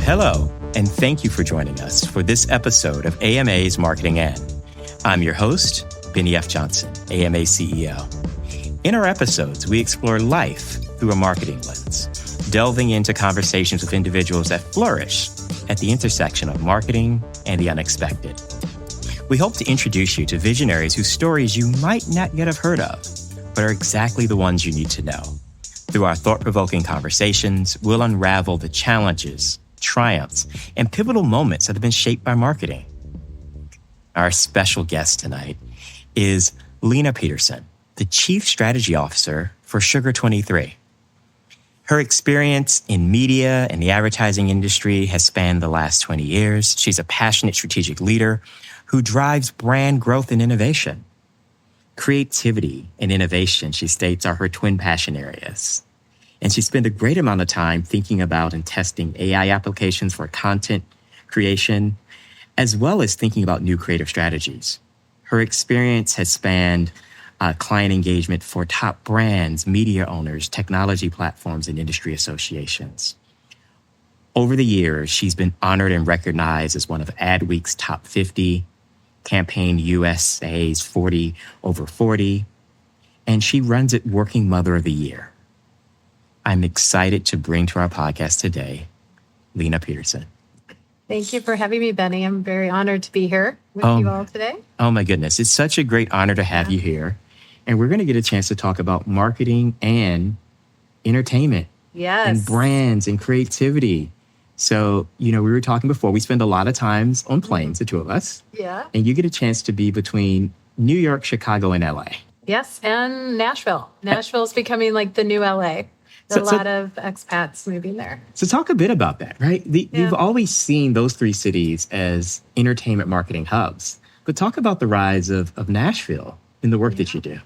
Hello, and thank you for joining us for this episode of AMA's Marketing In. I'm your host, Bennie F Johnson, AMA CEO. In our episodes, we explore life through a marketing lens, delving into conversations with individuals that flourish at the intersection of marketing and the unexpected. We hope to introduce you to visionaries whose stories you might not yet have heard of, but are exactly the ones you need to know. Through our thought-provoking conversations, we'll unravel the challenges, triumphs, and pivotal moments that have been shaped by marketing. Our special guest tonight is Lena Peterson, the Chief Strategy Officer for Sugar23. Her experience in media and the advertising industry has spanned the last 20 years. She's a passionate strategic leader who drives brand growth and innovation. Creativity and innovation, she states, are her twin passion areas. And she spent a great amount of time thinking about and testing AI applications for content creation, as well as thinking about new creative strategies. Her experience has spanned client engagement for top brands, media owners, technology platforms, and industry associations. Over the years, she's been honored and recognized as one of Adweek's top 50, Campaign USA's 40 over 40, and she runs it Working Mother of the Year. I'm excited to bring to our podcast today, Lena Peterson. Thank you for having me, Bennie. I'm very honored to be here with you all today. Oh my goodness. It's such a great honor to have you here. And we're going to get a chance to talk about marketing and entertainment. Yes. And brands and creativity. So, we were talking before, we spend a lot of times on planes, the two of us. Yeah. And you get a chance to be between New York, Chicago, and LA. Yes, and Nashville. Nashville's becoming like the new LA. There's a lot of expats moving there. So talk a bit about that, right? You've always seen those three cities as entertainment marketing hubs. But talk about the rise of Nashville in the work that you do.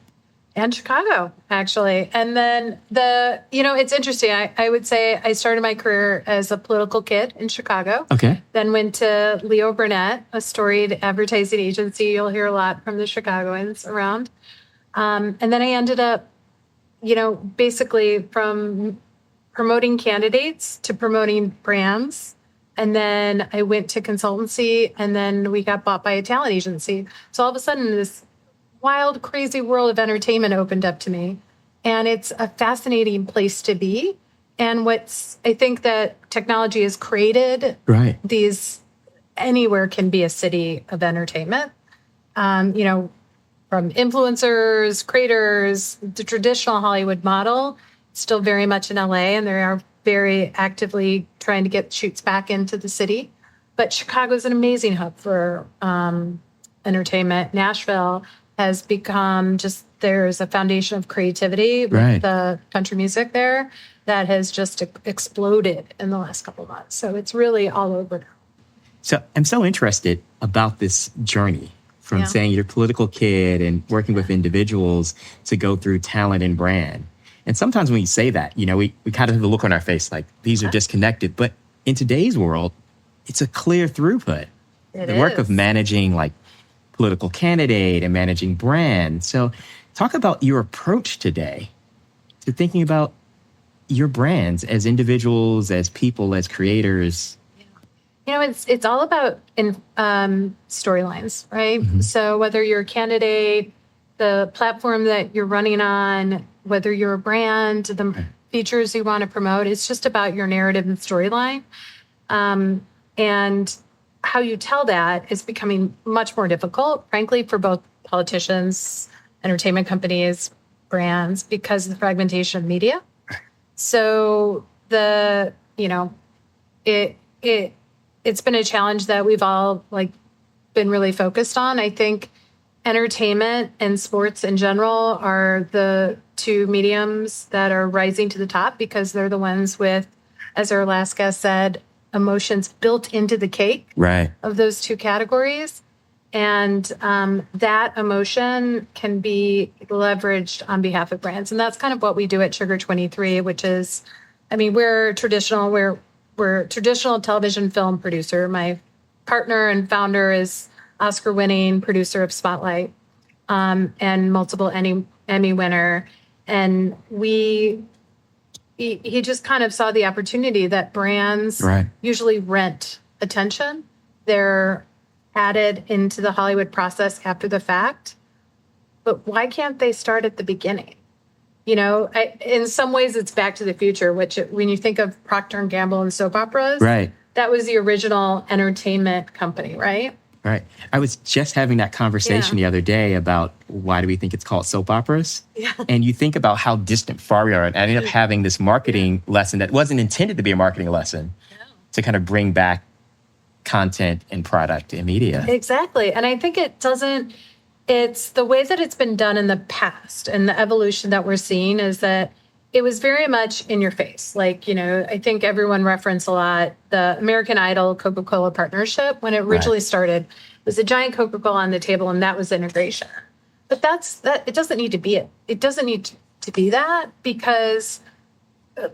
And Chicago, actually. And then it's interesting. I would say I started my career as a political kid in Chicago. Okay. Then went to Leo Burnett, a storied advertising agency. You'll hear a lot from the Chicagoans around. And then I ended up, basically from promoting candidates to promoting brands. And then I went to consultancy, and then we got bought by a talent agency. So all of a sudden, this wild, crazy world of entertainment opened up to me. And it's a fascinating place to be. And I think that technology has created these, anywhere can be a city of entertainment. From influencers, creators, the traditional Hollywood model, still very much in LA, and they are very actively trying to get shoots back into the city. But Chicago is an amazing hub for entertainment. Nashville has become there's a foundation of creativity with the country music there that has just exploded in the last couple of months. So it's really all over now. So I'm so interested about this journey from saying you're a political kid and working with individuals to go through talent and brand. And sometimes when you say that, we kind of have the look on our face like these are disconnected. But in today's world, it's a clear throughput. The work of managing like political candidate and managing brand. So talk about your approach today to thinking about your brands as individuals, as people, as creators. It's all about storylines, right? Mm-hmm. So whether you're a candidate, the platform that you're running on, whether you're a brand, the features you want to promote, it's just about your narrative and storyline. And how you tell that is becoming much more difficult, frankly, for both politicians, entertainment companies, brands, because of the fragmentation of media. So it's been a challenge that we've all been really focused on. I think entertainment and sports in general are the two mediums that are rising to the top because they're the ones with, as our last guest said, emotions built into the cake of those two categories. And that emotion can be leveraged on behalf of brands. And that's kind of what we do at Sugar23, which is, we're traditional television film producer. My partner and founder is Oscar-winning producer of Spotlight and multiple Emmy winner. And we he just kind of saw the opportunity that brands usually rent attention. They're added into the Hollywood process after the fact. But why can't they start at the beginning? In some ways, it's Back to the Future, which when you think of Procter & Gamble and soap operas, that was the original entertainment company, right? Right. I was just having that conversation the other day about why do we think it's called soap operas? Yeah. And you think about how distant far we are. And I ended up having this marketing lesson that wasn't intended to be a marketing lesson to kind of bring back content and product and media. Exactly. And I think it's the way that it's been done in the past, and the evolution that we're seeing is that it was very much in your face. Like, I think everyone referenced a lot the American Idol Coca-Cola partnership. When it originally started, it was a giant Coca-Cola on the table, and that was integration. But it doesn't need to be it. It doesn't need to be that, because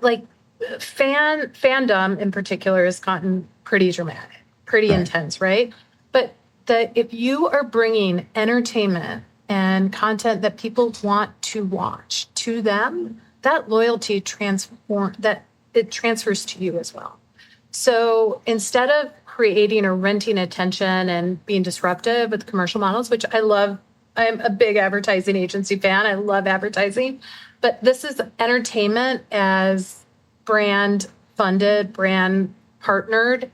like fandom in particular has gotten pretty dramatic, pretty intense, right? But if you are bringing entertainment and content that people want to watch to them, that loyalty transfers to you as well. So instead of creating or renting attention and being disruptive with commercial models, which I love, I'm a big advertising agency fan. I love advertising, but this is entertainment as brand funded, brand partnered.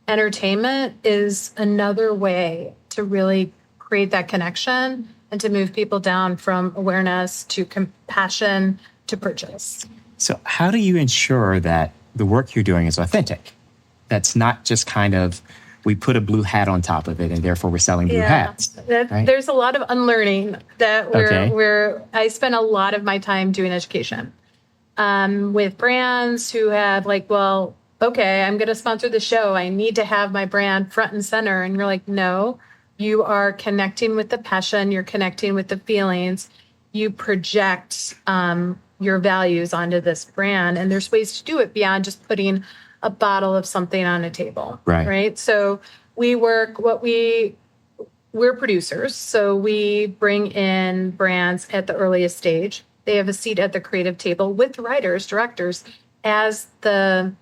Entertainment is another way to really create that connection and to move people down from awareness to compassion to purchase. So how do you ensure that the work you're doing is authentic? That's not just kind of, we put a blue hat on top of it and therefore we're selling blue hats. Right? There's a lot of unlearning that where I spend a lot of my time doing education with brands who have okay, I'm going to sponsor the show. I need to have my brand front and center. And you're like, no, you are connecting with the passion. You're connecting with the feelings. You project your values onto this brand. And there's ways to do it beyond just putting a bottle of something on a table. Right. So we're producers. So we bring in brands at the earliest stage. They have a seat at the creative table with writers, directors, as the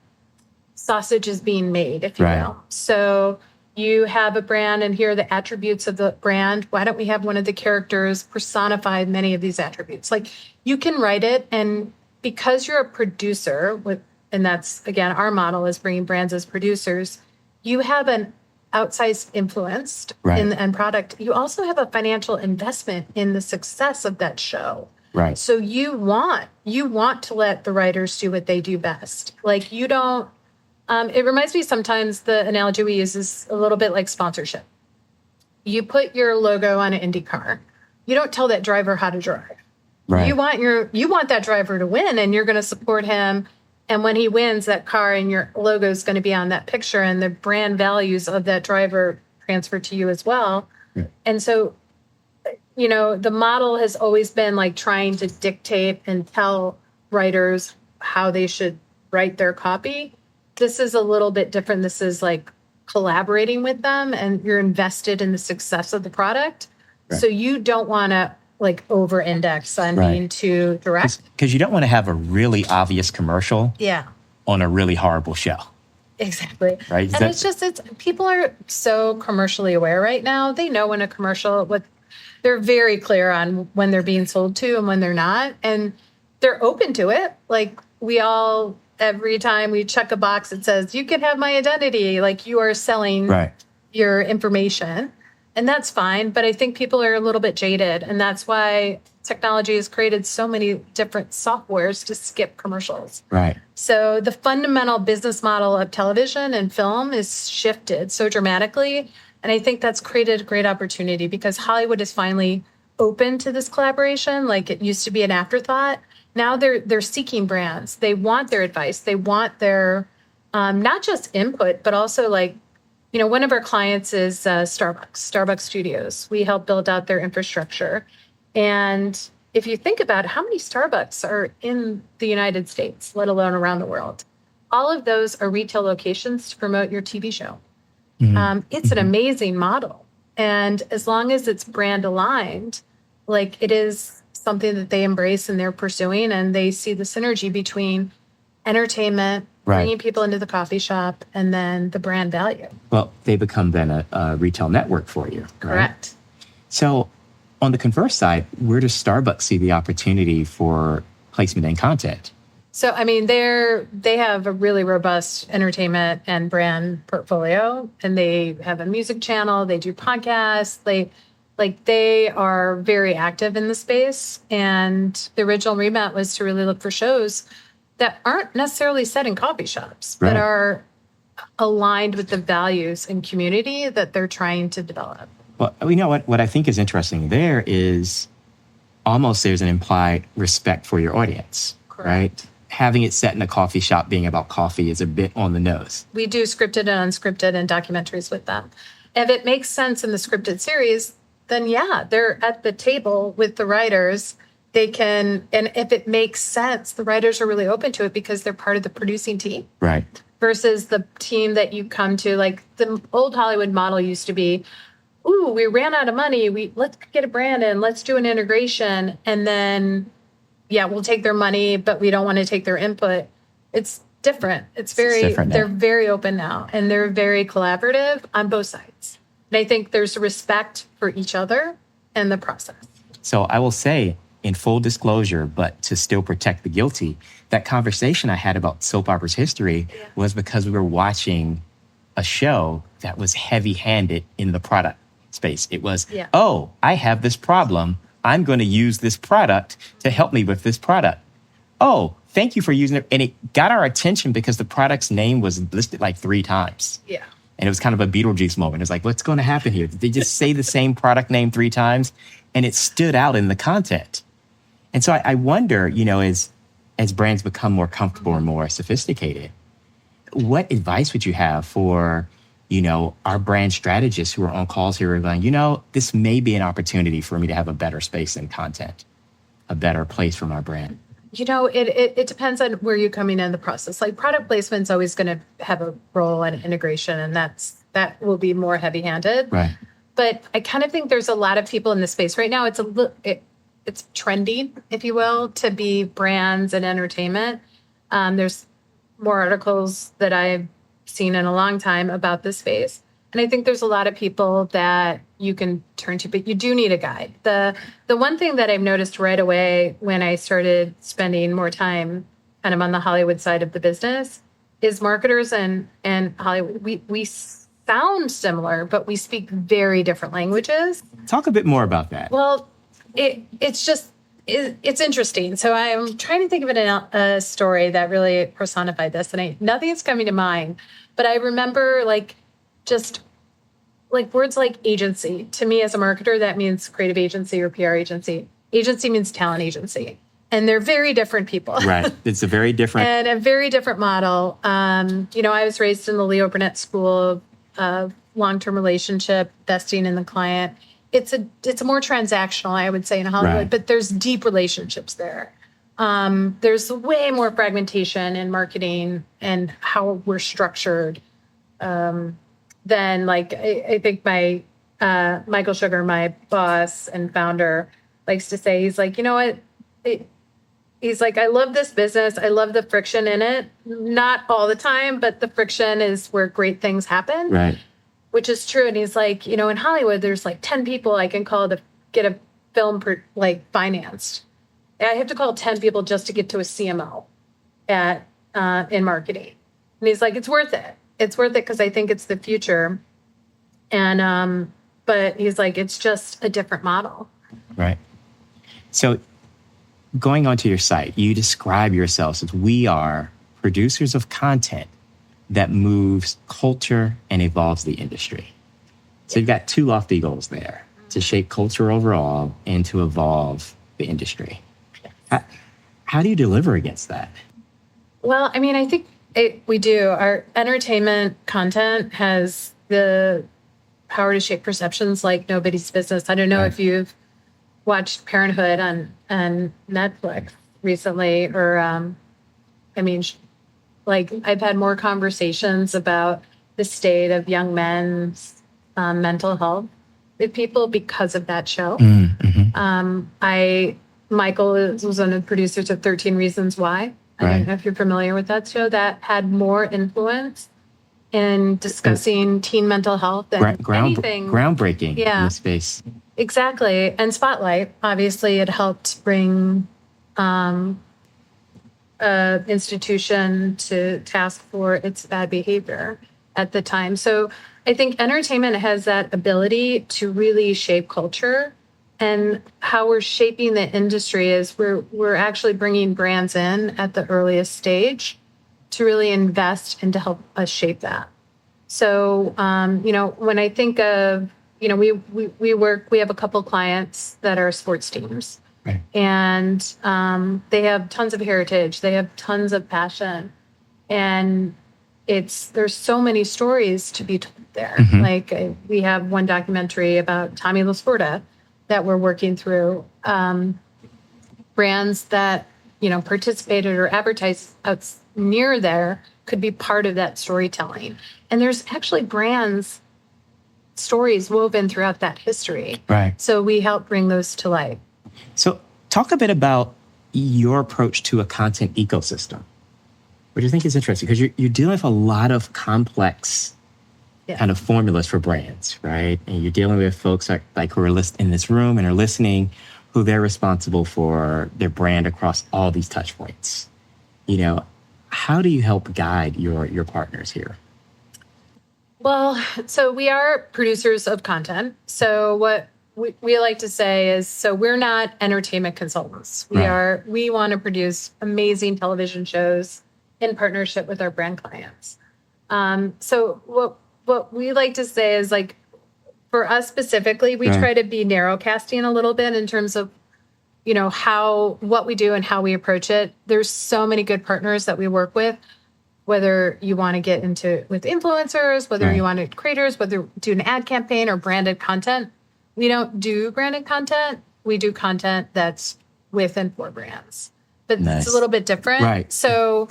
sausage is being made, if you will. So you have a brand, and here are the attributes of the brand. Why don't we have one of the characters personify many of these attributes? Like, you can write it, and because you're a producer, and that's, again, our model is bringing brands as producers, you have an outsized influence in the end product. You also have a financial investment in the success of that show. Right. So you want to let the writers do what they do best. Like, you don't. It reminds me sometimes, the analogy we use is a little bit like sponsorship. You put your logo on an Indy car. You don't tell that driver how to drive. Right. You want that driver to win, and you're going to support him. And when he wins, that car and your logo is going to be on that picture, and the brand values of that driver transfer to you as well. Yeah. And so, the model has always been like trying to dictate and tell writers how they should write their copy. This is a little bit different. This is like collaborating with them, and you're invested in the success of the product. Right. So you don't want to over-index on being too direct. Because you don't want to have a really obvious commercial on a really horrible show. Exactly. Right. And it's people are so commercially aware right now. They know when a commercial, they're very clear on when they're being sold to and when they're not. And they're open to it. Like, every time we check a box, it says, you can have my identity. Like, you are selling your information. And that's fine. But I think people are a little bit jaded. And that's why technology has created so many different softwares to skip commercials. Right. So the fundamental business model of television and film is shifted so dramatically. And I think that's created a great opportunity, because Hollywood is finally open to this collaboration. Like, it used to be an afterthought. Now they're seeking brands. They want their advice. They want their not just input, but also one of our clients is Starbucks Studios. We help build out their infrastructure. And if you think about how many Starbucks are in the United States, let alone around the world, all of those are retail locations to promote your TV show. Mm-hmm. It's an amazing model. And as long as it's brand aligned, it is something that they embrace and they're pursuing, and they see the synergy between entertainment, Right. bringing people into the coffee shop, and then the brand value. Well, they become then a retail network for you, right? Correct. So on the converse side, where does Starbucks see the opportunity for placement and content? So, I mean, they have a really robust entertainment and brand portfolio, and they have a music channel. They do podcasts. They are very active in the space. And the original remit was to really look for shows that aren't necessarily set in coffee shops, Right. but are aligned with the values and community that they're trying to develop. Well, you know what I think is interesting there is almost there's an implied respect for your audience, Correct. Right? Having it set in a coffee shop being about coffee is a bit on the nose. We do scripted and unscripted and documentaries with them. If it makes sense in the scripted series, then yeah, they're at the table with the writers. They can, and if it makes sense, the writers are really open to it because they're part of the producing team. Right. Versus the team that you come to, like the old Hollywood model used to be, ooh, we ran out of money. Let's get a brand in, let's do an integration. And then, yeah, we'll take their money, but we don't want to take their input. It's different. They're very open now, and they're very collaborative on both sides. And I think there's respect for each other and the process. So I will say, in full disclosure, but to still protect the guilty, that conversation I had about soap opera's history was because we were watching a show that was heavy-handed in the product space. It was, oh, I have this problem. I'm going to use this product to help me with this product. Oh, thank you for using it. And it got our attention because the product's name was listed like 3 times. Yeah. And it was kind of a Beetlejuice moment. It was like, what's going to happen here? Did they just say the same product name 3 times? And it stood out in the content. And so I wonder, you know, as brands become more comfortable and more sophisticated, what advice would you have for, you know, our brand strategists who are on calls here are going, you know, this may be an opportunity for me to have a better space in content, a better place for my brand? You know, it depends on where you're coming in the process. Like product placement's always going to have a role in integration, and that will be more heavy-handed. Right. But I kind of think there's a lot of people in the space right now. It's trendy, if you will, to be brands and entertainment. There's more articles that I've seen in a long time about this space. And I think there's a lot of people that you can turn to, but you do need a guide. The one thing that I've noticed right away when I started spending more time kind of on the Hollywood side of the business is marketers and Hollywood, we sound similar, but we speak very different languages. Talk a bit more about that. Well, it's interesting. So I'm trying to think of a story that really personified this, and nothing's coming to mind. But I remember just words like agency. To me, as a marketer, that means creative agency or PR agency. Agency means talent agency, and they're very different people. Right. It's a very different and a very different model. You know, I was raised in the Leo Burnett School of long-term relationship, vesting in the client. It's a more transactional, I would say, in Hollywood, right. But there's deep relationships there. There's way more fragmentation in marketing and how we're structured than I think my Michael Sugar, my boss and founder, likes to say. He's like, you know what? He's like, I love this business. I love the friction in it. Not all the time, but the friction is where great things happen. Right. Which is true. And he's like, you know, in Hollywood, there's 10 people I can call to get a film financed. I have to call 10 people just to get to a CMO in marketing. And he's like, it's worth it. It's worth it because I think it's the future. And but he's like, it's just a different model. Right. So going onto your site, you describe yourselves as we are producers of content that moves culture and evolves the industry. So you've got 2 lofty goals there, to shape culture overall and to evolve the industry. How do you deliver against that? Well, I mean, I think we do. Our entertainment content has the power to shape perceptions like nobody's business. I don't know if you've watched Parenthood on Netflix recently, or I've had more conversations about the state of young men's mental health with people because of that show. Mm-hmm. Michael was one of the producers of 13 Reasons Why. I don't know if you're familiar with that show, that had more influence in discussing teen mental health than anything. Groundbreaking in the space. Exactly. And Spotlight, obviously, it helped bring an institution to task for its bad behavior at the time. So I think entertainment has that ability to really shape culture. And how we're shaping the industry is we're actually bringing brands in at the earliest stage to really invest and to help us shape that. So, when I think of, we have a couple clients that are sports teams. Right. And they have tons of heritage. They have tons of passion. And there's so many stories to be told there. Mm-hmm. Like we have one documentary about Tommy Lasorda that we're working through. Brands that, participated or advertised out near there could be part of that storytelling. And there's actually brands stories woven throughout that history. Right. So we help bring those to life. So talk a bit about your approach to a content ecosystem, which I think is interesting because you're dealing with a lot of complex kind of formulas for brands, right? And you're dealing with folks like who are in this room and are listening, who they're responsible for their brand across all these touch points. How do you help guide your partners here? Well, so we are producers of content. So what we like to say is, so we're not entertainment consultants. We want to produce amazing television shows in partnership with our brand clients. So what we like to say is, like, for us specifically, we try to be narrow casting a little bit in terms of, what we do and how we approach it. There's so many good partners that we work with, whether you want to get into with influencers, whether you want to creators, whether do an ad campaign or branded content. We don't do branded content. We do content that's with and for brands, but it's a little bit different. Right. So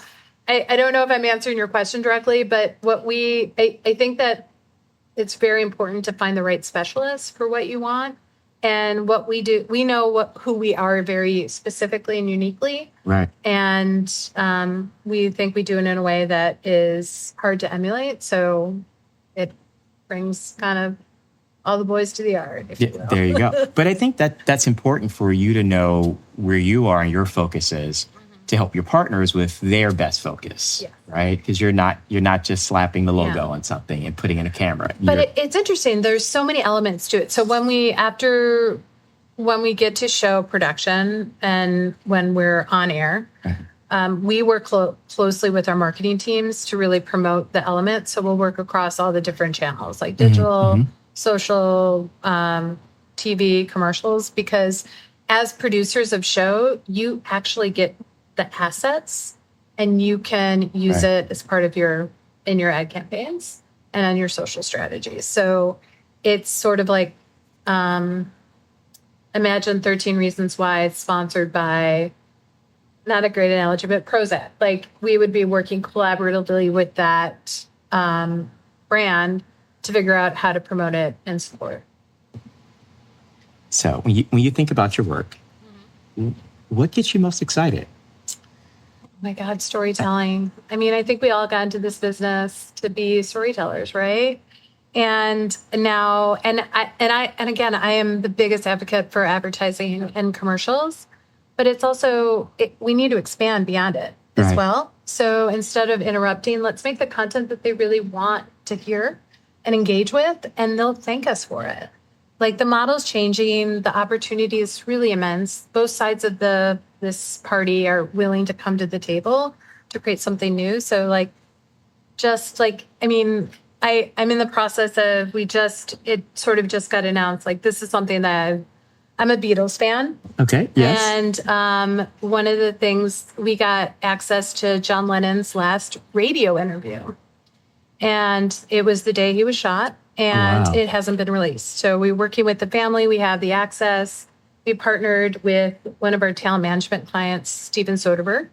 I don't know if I'm answering your question directly, but I think that it's very important to find the right specialist for what you want. And what we do, we know who we are very specifically and uniquely. Right. And we think we do it in a way that is hard to emulate. So it brings kind of all the boys to the yard, if you will. There you go. But I think that's important for you to know where you are and your focus is to help your partners with their best focus, right? Because you're not just slapping the logo on something and putting in a camera. But it's interesting. There's so many elements to it. So when we get to show production and when we're on air, we work closely with our marketing teams to really promote the elements. So we'll work across all the different channels, like digital, social, TV, commercials, because as producers of show, you actually get the assets and you can use it as part of in your ad campaigns and on your social strategies. So it's sort of like, imagine 13 Reasons Why it's sponsored by, not a great analogy, but Prozac. Like, we would be working collaboratively with that brand to figure out how to promote it and support. So when you think about your work, what gets you most excited? Oh my God, storytelling. I mean, I think we all got into this business to be storytellers, right? And now, and again, I am the biggest advocate for advertising and commercials, but it's also, we need to expand beyond it as well. So instead of interrupting, let's make the content that they really want to hear and engage with, and they'll thank us for it. Like, the model's changing, the opportunity is really immense. Both sides of this party are willing to come to the table to create something new. So I'm in the process of, it sort of just got announced, like, this is something that I'm a Beatles fan. Okay, yes. And one of the things, we got access to John Lennon's last radio interview. And it was the day he was shot, and it hasn't been released. So we're working with the family. We have the access. We partnered with one of our talent management clients, Steven Soderbergh,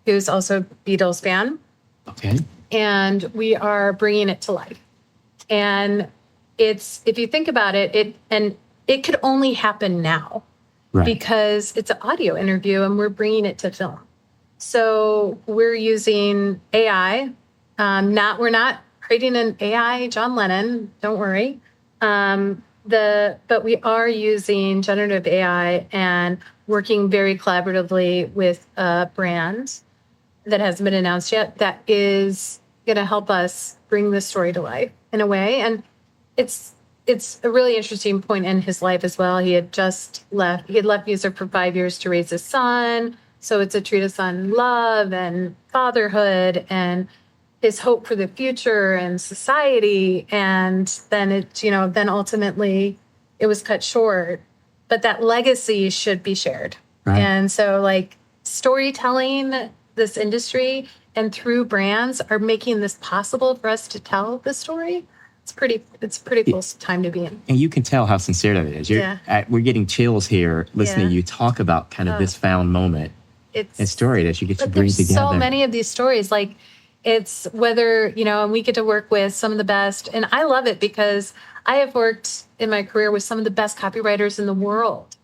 who's also a Beatles fan. Okay. And we are bringing it to life. And if you think about it, it could only happen now because it's an audio interview and we're bringing it to film. So we're using AI. We're not creating an AI John Lennon. Don't worry. But we are using generative AI and working very collaboratively with a brand that hasn't been announced yet that is going to help us bring this story to life in a way. And it's a really interesting point in his life as well. He had left music for 5 years to raise his son. So it's a treatise on love and fatherhood and his hope for the future and society. And then then ultimately it was cut short, but that legacy should be shared. Right. And so like storytelling, this industry and through brands are making this possible for us to tell the story. It's pretty cool time to be in. And you can tell how sincere that is. We're getting chills here listening to you talk about kind of this found moment and story that you get to bring together. So many of these stories, like it's whether, and we get to work with some of the best. And I love it because I have worked in my career with some of the best copywriters in the world.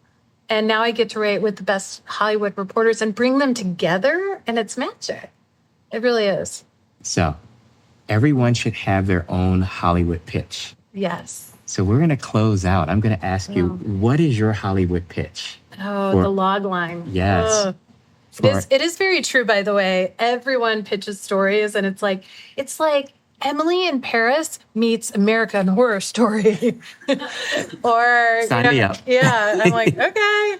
And now I get to write with the best Hollywood reporters and bring them together. And it's magic. It really is. So everyone should have their own Hollywood pitch. Yes. So we're going to close out. I'm going to ask you, what is your Hollywood pitch? The log line. Yes. It is very true, by the way. Everyone pitches stories, and it's like Emily in Paris meets American Horror Story. Or sign me up. Yeah, I'm like, okay.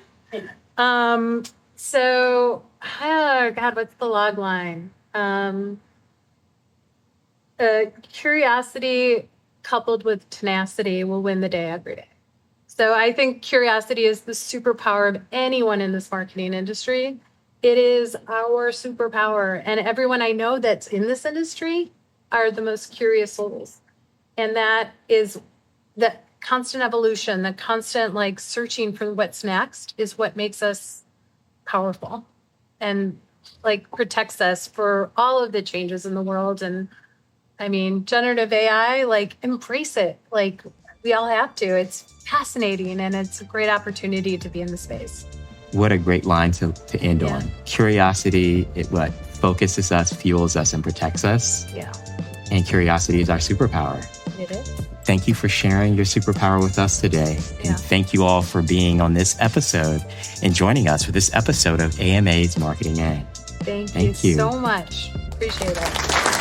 So, God, what's the log line? Curiosity coupled with tenacity will win the day every day. So I think curiosity is the superpower of anyone in this marketing industry. It is our superpower. And everyone I know that's in this industry are the most curious souls. And that is the constant evolution, the constant searching for what's next is what makes us powerful and protects us for all of the changes in the world. And I mean, generative AI, embrace it. We all have to. It's fascinating and it's a great opportunity to be in the space. What a great line to end on. Curiosity, it focuses us, fuels us, and protects us. Yeah. And curiosity is our superpower. It is. Thank you for sharing your superpower with us today. Yeah. And thank you all for being on this episode and joining us for this episode of AMA's Marketing Ed. Thank you so much. Appreciate it.